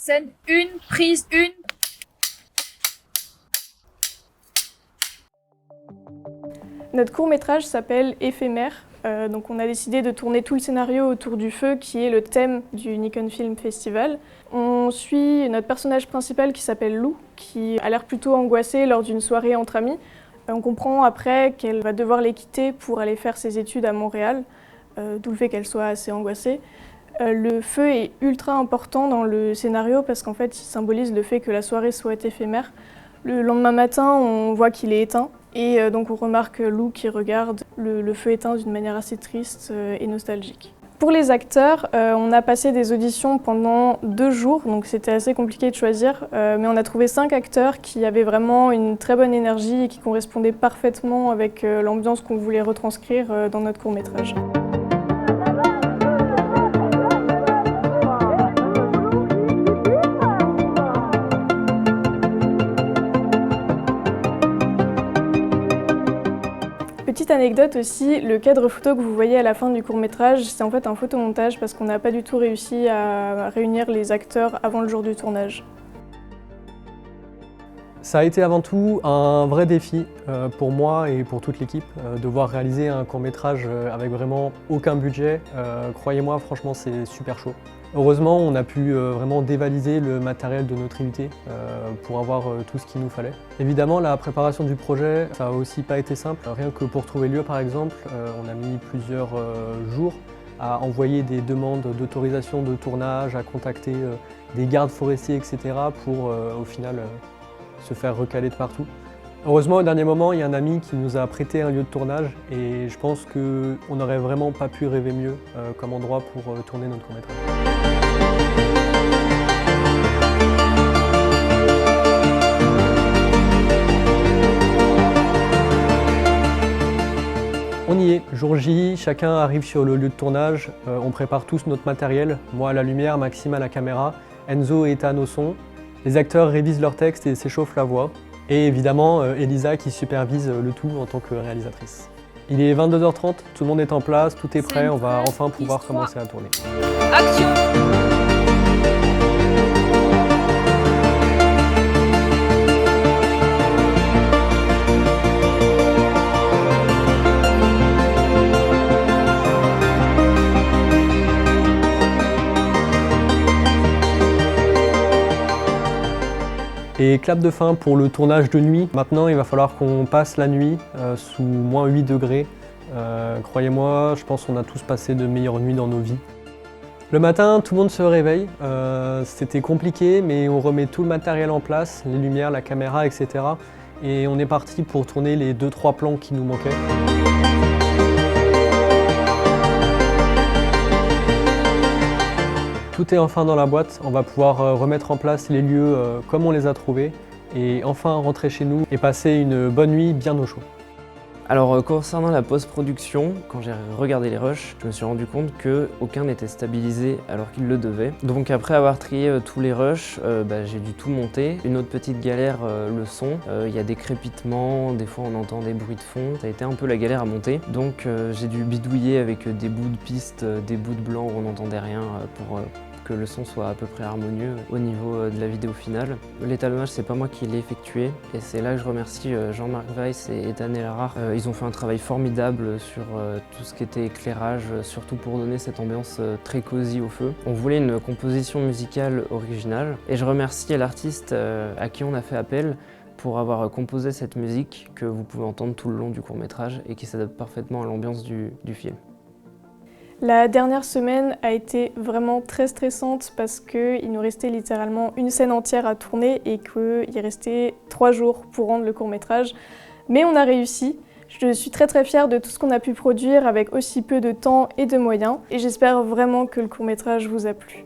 Scène 1, prise 1. Notre court-métrage s'appelle Éphémère. Donc on a décidé de tourner tout le scénario autour du feu, qui est le thème du Nikon Film Festival. On suit notre personnage principal qui s'appelle Lou, qui a l'air plutôt angoissée lors d'une soirée entre amis. On comprend après qu'elle va devoir les quitter pour aller faire ses études à Montréal, d'où le fait qu'elle soit assez angoissée. Le feu est ultra important dans le scénario parce qu'en fait il symbolise le fait que la soirée soit éphémère. Le lendemain matin, on voit qu'il est éteint et donc on remarque Lou qui regarde le feu éteint d'une manière assez triste et nostalgique. Pour les acteurs, on a passé des auditions pendant 2 jours, donc c'était assez compliqué de choisir, mais on a trouvé 5 acteurs qui avaient vraiment une très bonne énergie et qui correspondaient parfaitement avec l'ambiance qu'on voulait retranscrire dans notre court-métrage. Petite anecdote aussi, le cadre photo que vous voyez à la fin du court-métrage, c'est en fait un photomontage parce qu'on n'a pas du tout réussi à réunir les acteurs avant le jour du tournage. Ça a été avant tout un vrai défi pour moi et pour toute l'équipe. Devoir réaliser un court-métrage avec vraiment aucun budget, croyez-moi, franchement c'est super chaud. Heureusement, on a pu vraiment dévaliser le matériel de notre unité pour avoir tout ce qu'il nous fallait. Évidemment, la préparation du projet, ça n'a aussi pas été simple. Rien que pour trouver lieu, par exemple, on a mis plusieurs jours à envoyer des demandes d'autorisation de tournage, à contacter des gardes forestiers, etc. pour au final se faire recaler de partout. Heureusement, au dernier moment, il y a un ami qui nous a prêté un lieu de tournage et je pense qu'on n'aurait vraiment pas pu rêver mieux comme endroit pour tourner notre court-métrage. On y est, jour J, chacun arrive sur le lieu de tournage, on prépare tous notre matériel, moi à la lumière, Maxime à la caméra, Enzo et Ethan au son. Les acteurs révisent leur texte et s'échauffent la voix. Et évidemment, Elisa qui supervise le tout en tant que réalisatrice. Il est 22h30, tout le monde est en place, tout est prêt, on va enfin pouvoir commencer à tourner. Action! Et clap de fin pour le tournage de nuit. Maintenant, il va falloir qu'on passe la nuit sous moins 8 degrés. Croyez-moi, je pense qu'on a tous passé de meilleures nuits dans nos vies. Le matin, tout le monde se réveille. C'était compliqué, mais on remet tout le matériel en place, les lumières, la caméra, etc. Et on est parti pour tourner les 2-3 plans qui nous manquaient. Tout est enfin dans la boîte, on va pouvoir remettre en place les lieux comme on les a trouvés et enfin rentrer chez nous et passer une bonne nuit bien au chaud. Alors concernant la post-production, quand j'ai regardé les rushs, je me suis rendu compte qu'aucun n'était stabilisé alors qu'il le devait. Donc après avoir trié tous les rushs, j'ai dû tout monter. Une autre petite galère, le son. Il y a des crépitements, des fois on entend des bruits de fond. Ça a été un peu la galère à monter. Donc j'ai dû bidouiller avec des bouts de piste, des bouts de blanc où on n'entendait rien pour que le son soit à peu près harmonieux au niveau de la vidéo finale. L'étalonnage, c'est pas moi qui l'ai effectué et c'est là que je remercie Jean-Marc Weiss et Ethan Elharar. Ils ont fait un travail formidable sur tout ce qui était éclairage, surtout pour donner cette ambiance très cosy au feu. On voulait une composition musicale originale et je remercie l'artiste à qui on a fait appel pour avoir composé cette musique que vous pouvez entendre tout le long du court-métrage et qui s'adapte parfaitement à l'ambiance du film. La dernière semaine a été vraiment très stressante parce qu'il nous restait littéralement une scène entière à tourner et qu'il restait 3 jours pour rendre le court-métrage. Mais on a réussi. Je suis très fière de tout ce qu'on a pu produire avec aussi peu de temps et de moyens. Et j'espère vraiment que le court-métrage vous a plu.